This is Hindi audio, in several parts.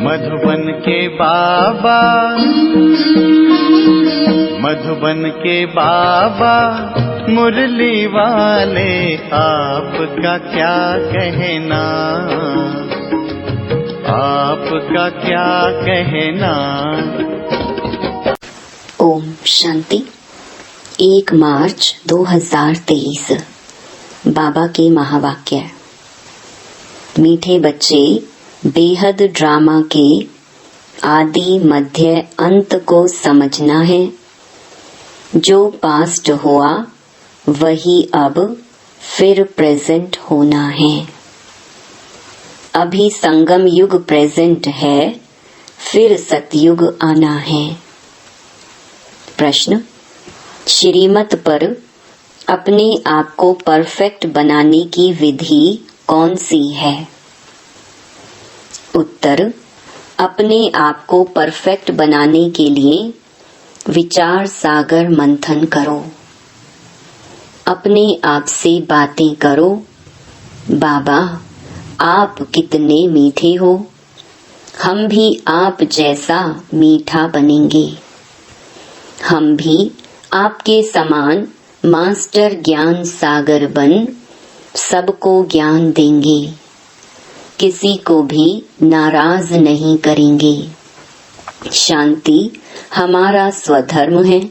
मधुबन के बाबा, मधुबन के बाबा मुरली वाले, आपका क्या कहना, आपका क्या कहना। ओम शांति। 1 मार्च 2023 बाबा के महावाक्य। मीठे बच्चे, बेहद ड्रामा के आदि मध्य अंत को समझना है। जो पास्ट हुआ वही अब फिर प्रेजेंट होना है। अभी संगम युग प्रेजेंट है, फिर सतयुग आना है। प्रश्न, श्रीमत पर अपने आप को परफेक्ट बनाने की विधि कौन सी है? उत्तर, अपने आप को परफेक्ट बनाने के लिए विचार सागर मंथन करो। अपने आप से बातें करो। बाबा, आप कितने मीठे हो, हम भी आप जैसा मीठा बनेंगे। हम भी आपके समान मास्टर ज्ञान सागर बन सबको ज्ञान देंगे। किसी को भी नाराज नहीं करेंगे। शांति हमारा स्वधर्म है,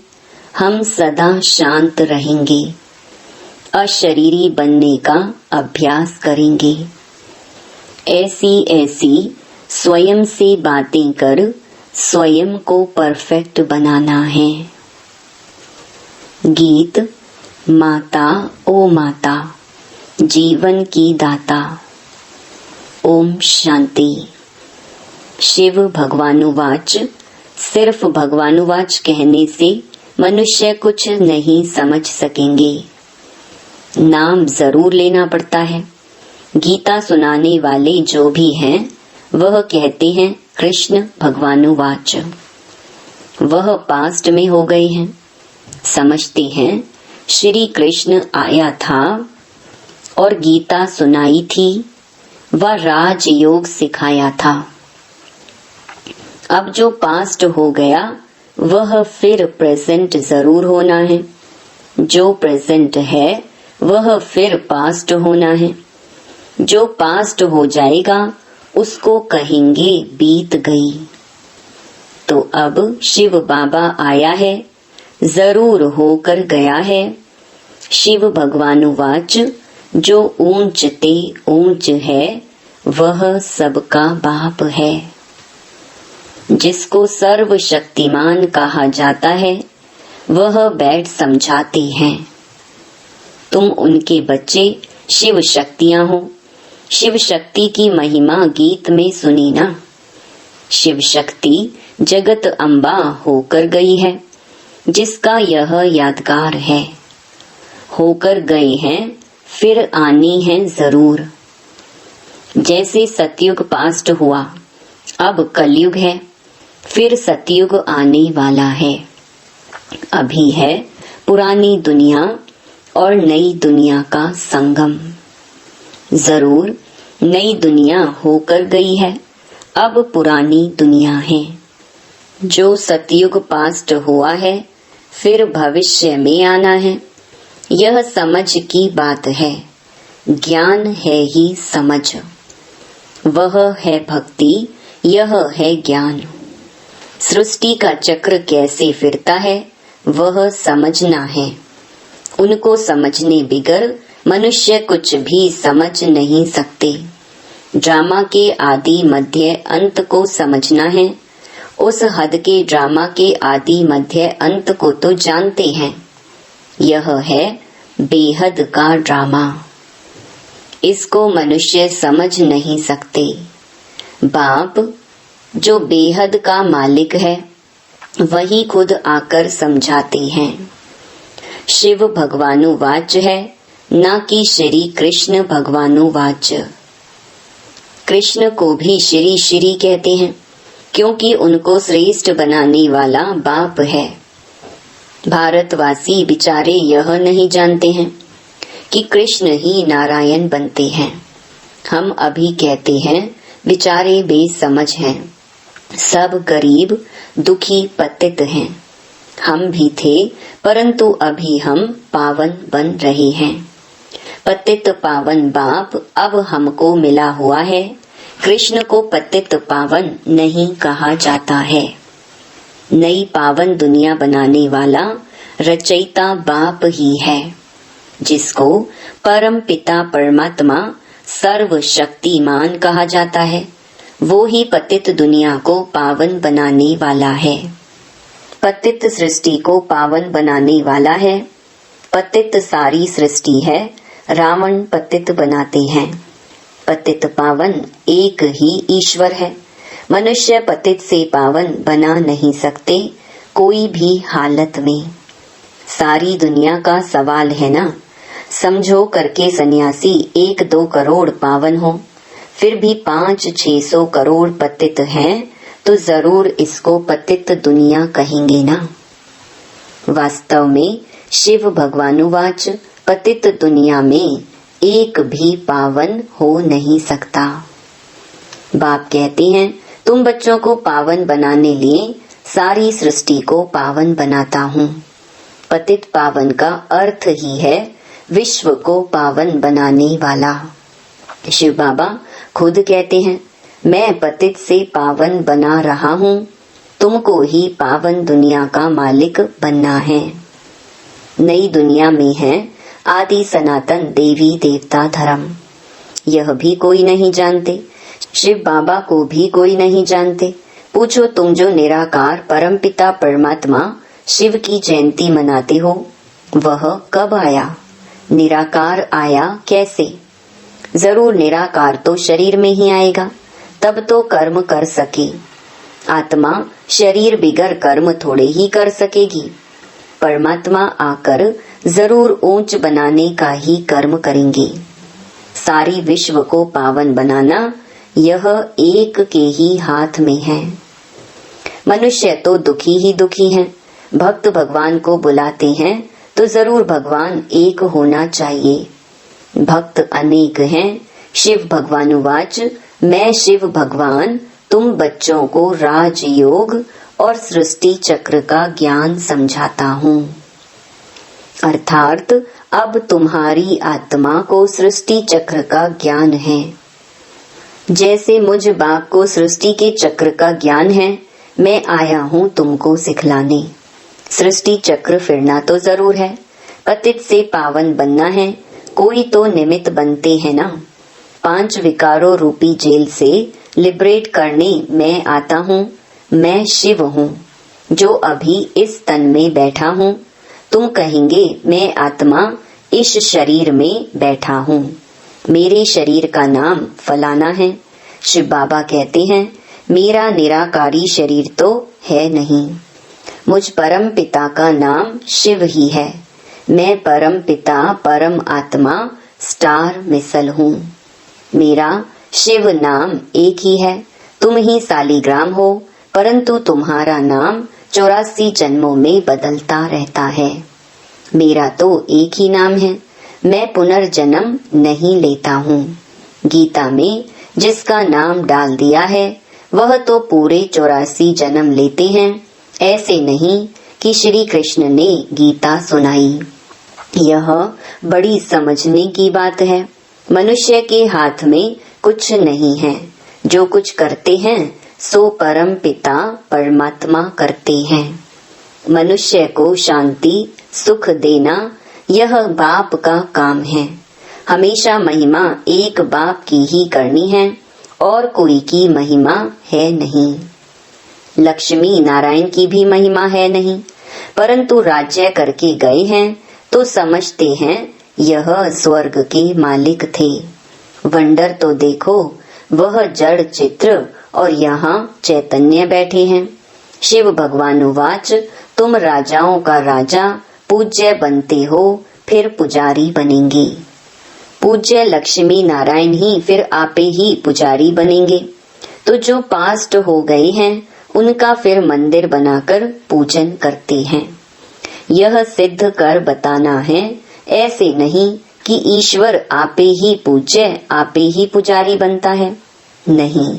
हम सदा शांत रहेंगे। अशरीरी बनने का अभ्यास करेंगे। ऐसी ऐसी स्वयं से बातें कर स्वयं को परफेक्ट बनाना है। गीत, माता ओ माता, जीवन की दाता। ओम शांति। शिव भगवानुवाच। सिर्फ भगवानुवाच कहने से मनुष्य कुछ नहीं समझ सकेंगे। नाम जरूर लेना पड़ता है। गीता सुनाने वाले जो भी हैं वह कहते हैं कृष्ण भगवानुवाच। वह पास्ट में हो गए हैं। समझते हैं श्री कृष्ण आया था और गीता सुनाई थी व राजयोग सिखाया था। अब जो पास्ट हो गया वह फिर प्रेजेंट जरूर होना है। जो प्रेजेंट है वह फिर पास्ट होना है। जो पास्ट हो जाएगा उसको कहेंगे बीत गई। तो अब शिव बाबा आया है, जरूर होकर गया है। शिव भगवानुवाच। जो ऊंच ते ऊंच है वह सबका बाप है। जिसको सर्वशक्तिमान कहा जाता है वह बैठ समझाते हैं। तुम उनके बच्चे शिव शक्तियां हो। शिव शक्ति की महिमा गीत में सुनी ना। शिव शक्ति जगत अम्बा होकर गई है, जिसका यह यादगार है। होकर गए हैं, फिर आनी है जरूर। जैसे सतयुग पास्ट हुआ, अब कलयुग है, फिर सतयुग आने वाला है। अभी है पुरानी दुनिया और नई दुनिया का संगम। जरूर नई दुनिया होकर गई है, अब पुरानी दुनिया है। जो सतयुग पास्ट हुआ है, फिर भविष्य में आना है। यह समझ की बात है। ज्ञान है ही समझ। वह है भक्ति, यह है ज्ञान। सृष्टि का चक्र कैसे फिरता है वह समझना है। उनको समझने बिगर मनुष्य कुछ भी समझ नहीं सकते। ड्रामा के आदि मध्य अंत को समझना है। उस हद के ड्रामा के आदि मध्य अंत को तो जानते हैं। यह है बेहद का ड्रामा। इसको मनुष्य समझ नहीं सकते। बाप जो बेहद का मालिक है वही खुद आकर समझाते हैं। शिव भगवानुवाच है, न कि श्री कृष्ण भगवानुवाच। कृष्ण को भी श्री श्री कहते हैं, क्योंकि उनको श्रेष्ठ बनाने वाला बाप है। भारतवासी बिचारे यह नहीं जानते हैं कि कृष्ण ही नारायण बनते हैं। हम अभी कहते हैं बेचारे बेसमझ हैं। सब गरीब दुखी पतित हैं। हम भी थे, परंतु अभी हम पावन बन रहे हैं। पतित पावन बाप अब हमको मिला हुआ है। कृष्ण को पतित पावन नहीं कहा जाता है। नई पावन दुनिया बनाने वाला रचयिता बाप ही है, जिसको परम पिता परमात्मा सर्वशक्तिमान कहा जाता है। वो ही पतित दुनिया को पावन बनाने वाला है। पतित सृष्टि को पावन बनाने वाला है। पतित सारी सृष्टि है, रावण पतित बनाते हैं। पतित पावन एक ही ईश्वर है। मनुष्य पतित से पावन बना नहीं सकते कोई भी हालत में। सारी दुनिया का सवाल है ना। समझो करके सन्यासी 1-2 करोड़ पावन हो, फिर भी 500-600 करोड़ पतित हैं, तो जरूर इसको पतित दुनिया कहेंगे ना। वास्तव में शिव भगवानुवाच पतित दुनिया में एक भी पावन हो नहीं सकता। बाप कहते हैं, तुम बच्चों को पावन बनाने लिए सारी सृष्टि को पावन बनाता हूँ। पतित पावन का अर्थ ही है विश्व को पावन बनाने वाला। शिव बाबा खुद कहते हैं, मैं पतित से पावन बना रहा हूँ, तुमको ही पावन दुनिया का मालिक बनना है। नई दुनिया में है आदि सनातन देवी देवता धर्म। यह भी कोई नहीं जानते। शिव बाबा को भी कोई नहीं जानते। पूछो, तुम जो निराकार परमपिता परमात्मा शिव की जयंती मनाते हो, वह कब आया? निराकार आया कैसे? जरूर निराकार तो शरीर में ही आएगा, तब तो कर्म कर सके। आत्मा शरीर बिगर कर्म थोड़े ही कर सकेगी। परमात्मा आकर जरूर ऊंच बनाने का ही कर्म करेंगे। सारी विश्व को पावन बनाना यह एक के ही हाथ में है। मनुष्य तो दुखी ही दुखी हैं। भक्त भगवान को बुलाते हैं तो जरूर भगवान एक होना चाहिए। भक्त अनेक हैं। शिव भगवानुवाच मैं शिव भगवान तुम बच्चों को राजयोग और सृष्टि चक्र का ज्ञान समझाता हूँ। अर्थात अब तुम्हारी आत्मा को सृष्टि चक्र का ज्ञान है। जैसे मुझ बाप को सृष्टि के चक्र का ज्ञान है, मैं आया हूँ तुमको सिखलाने। सृष्टि चक्र फिरना तो जरूर है। पतित से पावन बनना है, कोई तो निमित्त बनते हैं ना। 5 विकारों रूपी जेल से लिबरेट करने मैं आता हूँ। मैं शिव हूँ जो अभी इस तन में बैठा हूँ। तुम कहेंगे मैं आत्मा इस शरीर में बैठा हूँ। मेरे शरीर का नाम फलाना है। शिव बाबा कहते हैं, मेरा निराकारी शरीर तो है नहीं। मुझ परम पिता का नाम शिव ही है। मैं परम पिता परम आत्मा स्टार मिसल हूँ। मेरा शिव नाम एक ही है। तुम ही सालीग्राम हो, परंतु तुम्हारा नाम 84 जन्मों में बदलता रहता है। मेरा तो एक ही नाम है। मैं पुनर्जन्म नहीं लेता हूँ। गीता में जिसका नाम डाल दिया है वह तो पूरे 84 जन्म लेते हैं। ऐसे नहीं कि श्री कृष्ण ने गीता सुनाई। यह बड़ी समझने की बात है। मनुष्य के हाथ में कुछ नहीं है। जो कुछ करते हैं सो परम पिता परमात्मा करते हैं। मनुष्य को शांति सुख देना यह बाप का काम है। हमेशा महिमा एक बाप की ही करनी है और कोई की महिमा है नहीं। लक्ष्मी नारायण की भी महिमा है नहीं, परंतु राज्य करके गए हैं तो समझते हैं यह स्वर्ग के मालिक थे। वंडर तो देखो, वह जड़ चित्र और यहाँ चैतन्य बैठे हैं। शिव भगवानुवाच तुम राजाओं का राजा पूज्य बनते हो, फिर पुजारी बनेंगे। पूज्य लक्ष्मी नारायण ही फिर आपे ही पुजारी बनेंगे। तो जो पास्ट हो गए हैं उनका फिर मंदिर बनाकर पूजन करते हैं। यह सिद्ध कर बताना है, ऐसे नहीं कि ईश्वर आपे ही पूज्य आपे ही पुजारी बनता है। नहीं,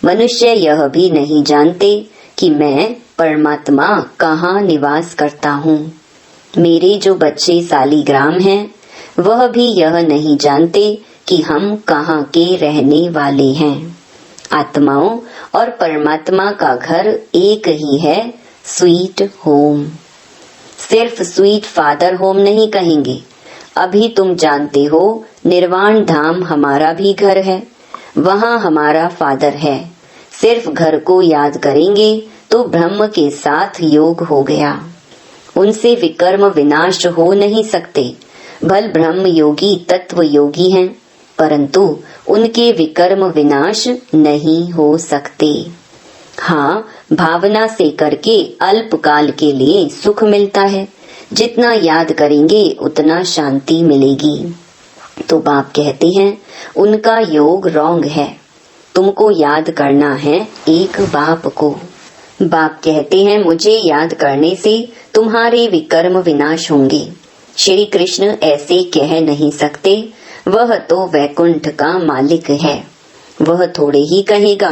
मनुष्य यह भी नहीं जानते कि मैं परमात्मा कहाँ निवास करता हूँ। मेरे जो बच्चे सालीग्राम हैं, वह भी यह नहीं जानते कि हम कहाँ के रहने वाले हैं। आत्माओं और परमात्मा का घर एक ही है, स्वीट होम। सिर्फ स्वीट फादर होम नहीं कहेंगे। अभी तुम जानते हो निर्वाण धाम हमारा भी घर है, वहाँ हमारा फादर है। सिर्फ घर को याद करेंगे तो ब्रह्म के साथ योग हो गया। उनसे विकर्म विनाश हो नहीं सकते। भल ब्रह्म योगी तत्व योगी हैं, परंतु उनके विकर्म विनाश नहीं हो सकते। हाँ, भावना से करके अल्प काल के लिए सुख मिलता है। जितना याद करेंगे उतना शांति मिलेगी। तो बाप कहते हैं उनका योग रॉन्ग है, तुमको याद करना है एक बाप को। बाप कहते हैं मुझे याद करने से तुम्हारे विकर्म विनाश होंगे। श्री कृष्ण ऐसे कह नहीं सकते, वह तो वैकुंठ का मालिक है। वह थोड़े ही कहेगा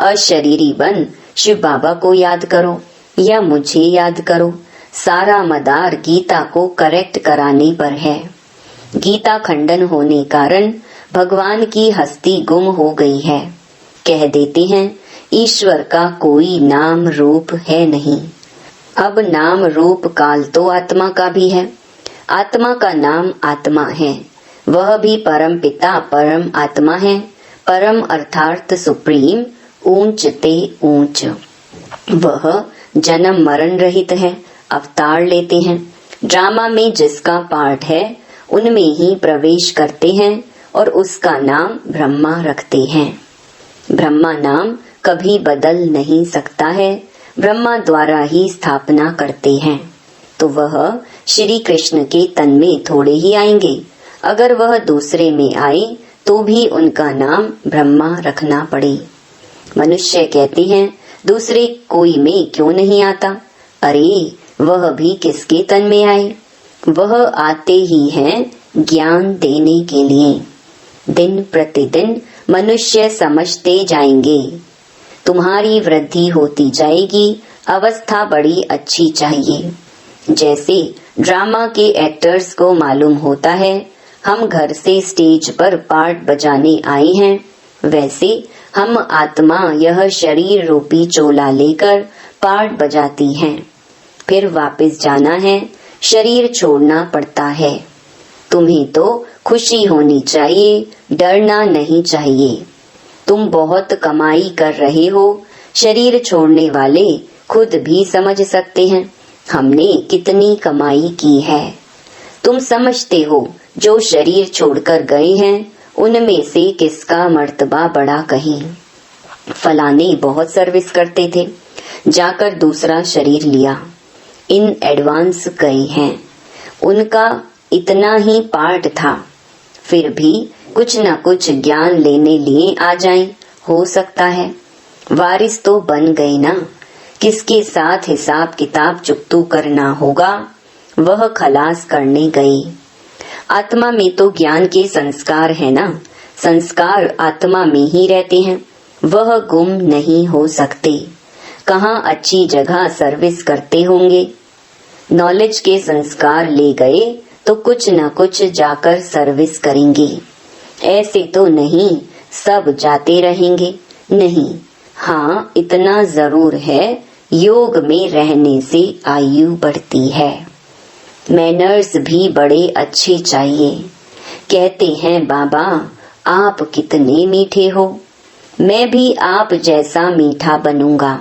अशरीरी बन शिव बाबा को याद करो या मुझे याद करो। सारा मदार गीता को करेक्ट कराने पर है। गीता खंडन होने कारण भगवान की हस्ती गुम हो गई है। कह देते हैं ईश्वर का कोई नाम रूप है नहीं। अब नाम रूप काल तो आत्मा का भी है। आत्मा का नाम आत्मा है, वह भी परम पिता परम आत्मा है। परम अर्थात सुप्रीम, ऊंच ते ऊंच। वह जन्म मरण रहित है, अवतार लेते हैं। ड्रामा में जिसका पार्ट है उनमें ही प्रवेश करते हैं और उसका नाम ब्रह्मा रखते हैं। ब्रह्मा नाम कभी बदल नहीं सकता है, ब्रह्मा द्वारा ही स्थापना करते हैं। तो वह श्री कृष्ण के तन में थोड़े ही आएंगे। अगर वह दूसरे में आए तो भी उनका नाम ब्रह्मा रखना पड़े। मनुष्य कहते हैं दूसरे कोई में क्यों नहीं आता। अरे वह भी किसके तन में आए, वह आते ही हैं ज्ञान देने के लिए। दिन प्रतिदिन मनुष्य समझते जाएंगे, तुम्हारी वृद्धि होती जाएगी। अवस्था बड़ी अच्छी चाहिए। जैसे ड्रामा के एक्टर्स को मालूम होता है हम घर से स्टेज पर पार्ट बजाने आए हैं, वैसे हम आत्मा यह शरीर रूपी चोला लेकर पार्ट बजाती हैं। फिर वापस जाना है, शरीर छोड़ना पड़ता है। तुम्हें तो खुशी होनी चाहिए, डरना नहीं चाहिए। तुम बहुत कमाई कर रहे हो, शरीर छोड़ने वाले खुद भी समझ सकते हैं हमने कितनी कमाई की है। तुम समझते हो जो शरीर छोड़कर गए हैं उनमें से किसका मर्तबा बड़ा कहीं। फलाने बहुत सर्विस करते थे, जाकर दूसरा शरीर लिया, इन एडवांस गए हैं, उनका इतना ही पार्ट था, फिर भी कुछ न कुछ ज्ञान लेने लिए आ जाएं, हो सकता है। वारिस तो बन गए ना, किसके साथ हिसाब किताब चुकतू करना होगा, वह खलास करने गए। आत्मा में तो ज्ञान के संस्कार है ना, संस्कार आत्मा में ही रहते हैं, वह गुम नहीं हो सकते। कहाँ अच्छी जगह सर्विस करते होंगे। नॉलेज के संस्कार ले गए तो कुछ न कुछ जाकर सर्विस करेंगे। ऐसे तो नहीं सब जाते रहेंगे, नहीं। हाँ, इतना जरूर है योग में रहने से आयु बढ़ती है। मैनर्स भी बड़े अच्छे चाहिए। कहते हैं बाबा आप कितने मीठे हो, मैं भी आप जैसा मीठा बनूंगा,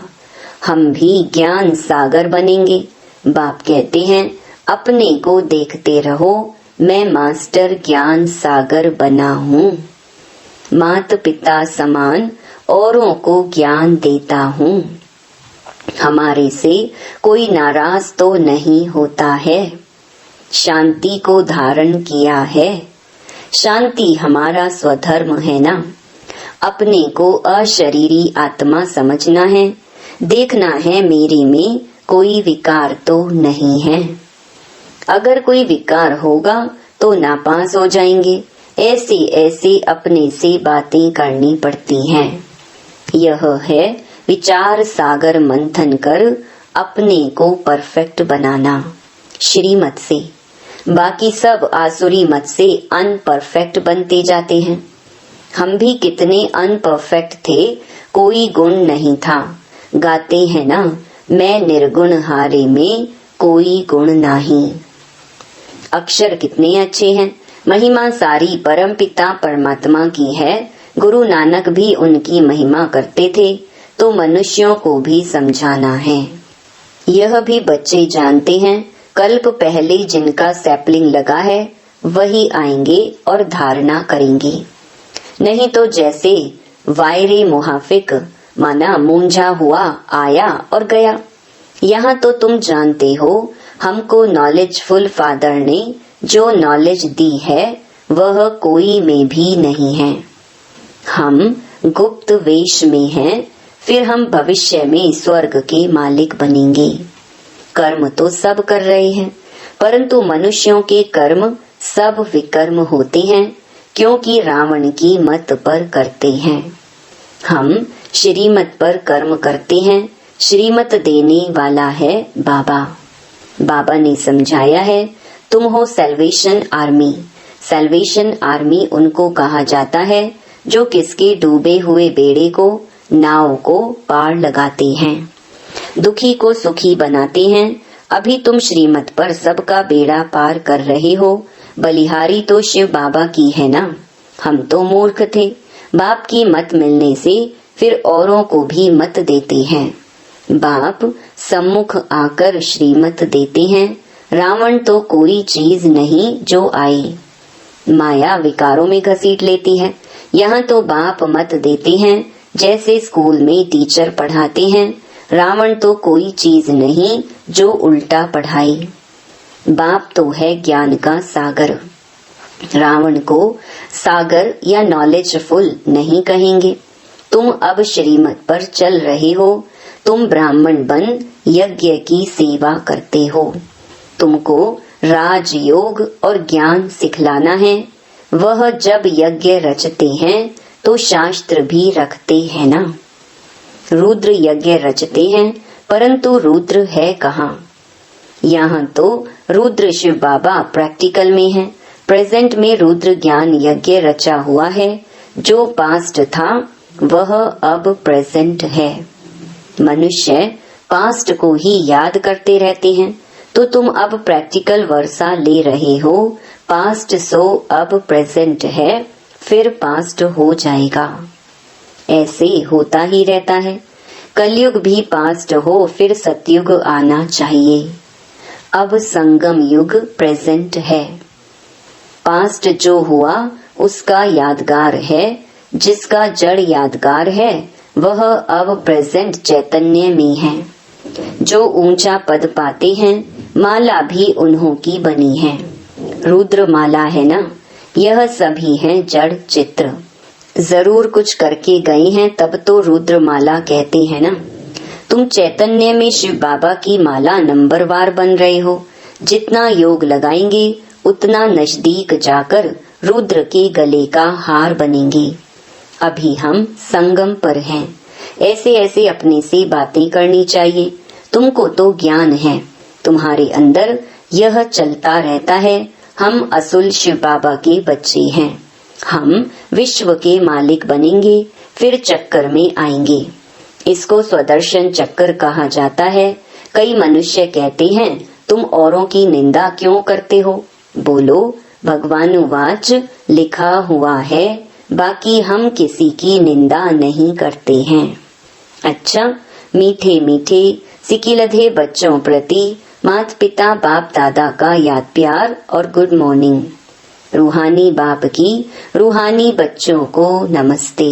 हम भी ज्ञान सागर बनेंगे। बाप कहते हैं अपने को देखते रहो, मैं मास्टर ज्ञान सागर बना हूँ। माता पिता समान औरों को ज्ञान देता हूँ। हमारे से कोई नाराज तो नहीं होता है, शांति को धारण किया है। शांति हमारा स्वधर्म है ना। अपने को अशरीरी आत्मा समझना है, देखना है मेरे में कोई विकार तो नहीं है। अगर कोई विकार होगा तो नापास हो जाएंगे। ऐसे ऐसे अपने से बातें करनी पड़ती हैं। यह है विचार सागर मंथन कर अपने को परफेक्ट बनाना श्रीमत से। बाकी सब आसुरी मत से अनपरफेक्ट बनते जाते हैं। हम भी कितने अनपरफेक्ट थे, कोई गुण नहीं था। गाते हैं ना, मैं निर्गुण हारे में कोई गुण नहीं। अक्षर कितने अच्छे हैं। महिमा सारी परम पिता परमात्मा की है। गुरु नानक भी उनकी महिमा करते थे, तो मनुष्यों को भी समझाना है। यह भी बच्चे जानते हैं, कल्प पहले जिनका सैपलिंग लगा है वही आएंगे और धारणा करेंगे। नहीं तो जैसे वायरे मुहाफिक माना मूंझा हुआ आया और गया। यहाँ तो तुम जानते हो, हमको नॉलेजफुल फादर ने जो नॉलेज दी है वह कोई में भी नहीं है। हम गुप्त वेश में हैं, फिर हम भविष्य में स्वर्ग के मालिक बनेंगे। कर्म तो सब कर रहे हैं, परंतु मनुष्यों के कर्म सब विकर्म होते हैं, क्योंकि रावण की मत पर करते हैं। हम श्रीमत पर कर्म करते हैं। श्रीमत देने वाला है बाबा। बाबा ने समझाया है, तुम हो सैल्वेशन आर्मी। सैल्वेशन आर्मी उनको कहा जाता है जो किसके डूबे हुए बेड़े को, नाव को पार लगाते हैं, दुखी को सुखी बनाते हैं। अभी तुम श्रीमत पर सबका बेड़ा पार कर रहे हो। बलिहारी तो शिव बाबा की है ना। हम तो मूर्ख थे, बाप की मत मिलने से फिर औरों को भी मत देते हैं। बाप सम्मुख आकर श्रीमत देते हैं। रावण तो कोई चीज नहीं जो आए, माया विकारों में घसीट लेती है। यहाँ तो बाप मत देते हैं, जैसे स्कूल में टीचर पढ़ाते हैं। रावण तो कोई चीज नहीं जो उल्टा पढ़ाए। बाप तो है ज्ञान का सागर। रावण को सागर या नॉलेजफुल नहीं कहेंगे। तुम अब श्रीमत पर चल रहे हो। तुम ब्राह्मण बन यज्ञ की सेवा करते हो। तुमको राजयोग और ज्ञान सिखलाना है। वह जब यज्ञ रचते हैं तो शास्त्र भी रखते हैं ना। रुद्र यज्ञ रचते हैं, परंतु रुद्र है कहाँ। यहाँ तो रुद्र शिव बाबा प्रैक्टिकल में है। प्रेजेंट में रुद्र ज्ञान यज्ञ रचा हुआ है। जो पास्ट था वह अब प्रेजेंट है। मनुष्य पास्ट को ही याद करते रहते हैं, तो तुम अब प्रैक्टिकल वर्षा ले रहे हो। पास्ट सो अब प्रेजेंट है, फिर पास्ट हो जाएगा। ऐसे होता ही रहता है। कलयुग भी पास्ट हो, फिर सतयुग आना चाहिए। अब संगम युग प्रेजेंट है। पास्ट जो हुआ उसका यादगार है। जिसका जड़ यादगार है वह अब प्रेजेंट चैतन्य में है। जो ऊंचा पद पाते हैं, माला भी उन्हों की बनी है। रुद्र माला है ना। यह सभी हैं जड़ चित्र। जरूर कुछ करके गए हैं, तब तो रुद्र माला कहते हैं ना। तुम चैतन्य में शिव बाबा की माला नंबरवार बन रहे हो। जितना योग लगाएंगे उतना नजदीक जाकर रुद्र के गले का हार बनेंगे। अभी हम संगम पर हैं। ऐसे ऐसे अपने से बातें करनी चाहिए। तुमको तो ज्ञान है, तुम्हारे अंदर यह चलता रहता है। हम असुल शिव बाबा के बच्चे हैं। हम विश्व के मालिक बनेंगे, फिर चक्कर में आएंगे। इसको स्वदर्शन चक्कर कहा जाता है। कई मनुष्य कहते हैं, तुम औरों की निंदा क्यों करते हो? बोलो, भगवानुवाच लिखा हुआ है, बाकी हम किसी की निंदा नहीं करते हैं। अच्छा, मीठे मीठे सिकिलधे बच्चों प्रति माता पिता बाप दादा का याद प्यार और गुड मॉर्निंग। रूहानी बाप की रूहानी बच्चों को नमस्ते।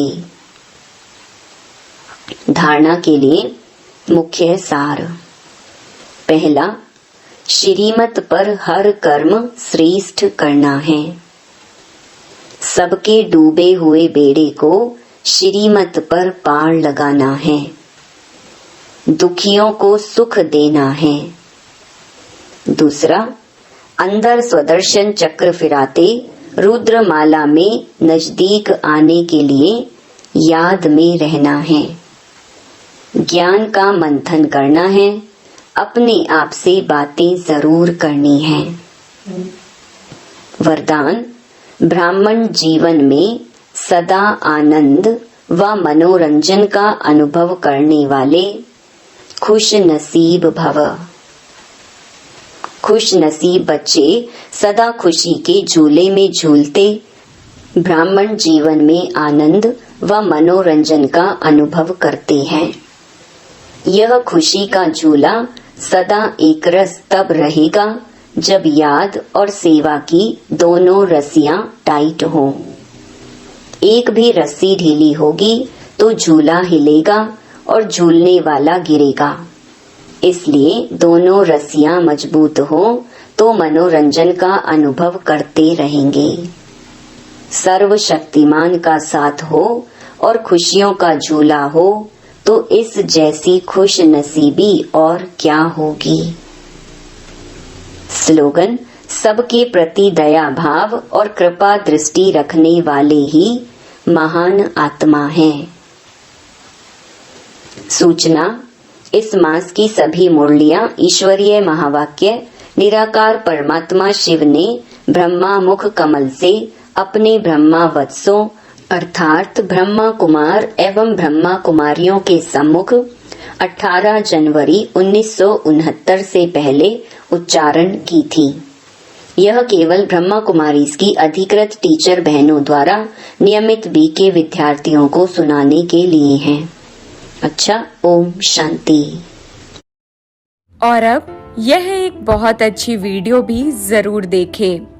धारणा के लिए मुख्य सार। पहला, श्रीमत पर हर कर्म श्रेष्ठ करना है। सबके डूबे हुए बेड़े को श्रीमत पर पार लगाना है। दुखियों को सुख देना है। दूसरा, अंदर स्वदर्शन चक्र फिराते रुद्र माला में नजदीक आने के लिए याद में रहना है, ज्ञान का मंथन करना है, अपने आप से बातें जरूर करनी है। वरदान, ब्राह्मण जीवन में सदा आनंद व मनोरंजन का अनुभव करने वाले खुश नसीब भव। खुश नसीब बच्चे सदा खुशी के झूले में झूलते ब्राह्मण जीवन में आनंद व मनोरंजन का अनुभव करते हैं। यह खुशी का झूला सदा एकरस तब रहेगा जब याद और सेवा की दोनों रस्सियां टाइट हों। एक भी रस्सी ढीली होगी तो झूला हिलेगा और झूलने वाला गिरेगा। इसलिए दोनों रस्सियां मजबूत हो तो मनोरंजन का अनुभव करते रहेंगे। सर्वशक्तिमान का साथ हो और खुशियों का झूला हो तो इस जैसी खुश नसीबी और क्या होगी। स्लोगन, सबके प्रति दया भाव और कृपा दृष्टि रखने वाले ही महान आत्मा हैं। सूचना, इस मास की सभी मुरलियां ईश्वरीय महावाक्य निराकार परमात्मा शिव ने ब्रह्मा मुख कमल से अपने ब्रह्मा वत्सों अर्थात ब्रह्मा कुमार एवं ब्रह्मा कुमारियों के सम्मुख 18 जनवरी 1969 से पहले उच्चारण की थी। यह केवल ब्रह्मा कुमारीज की अधिकृत टीचर बहनों द्वारा नियमित बीके विद्यार्थियों को सुनाने के लिए हैं। अच्छा, ओम शांति। और अब यह एक बहुत अच्छी वीडियो भी जरूर देखें।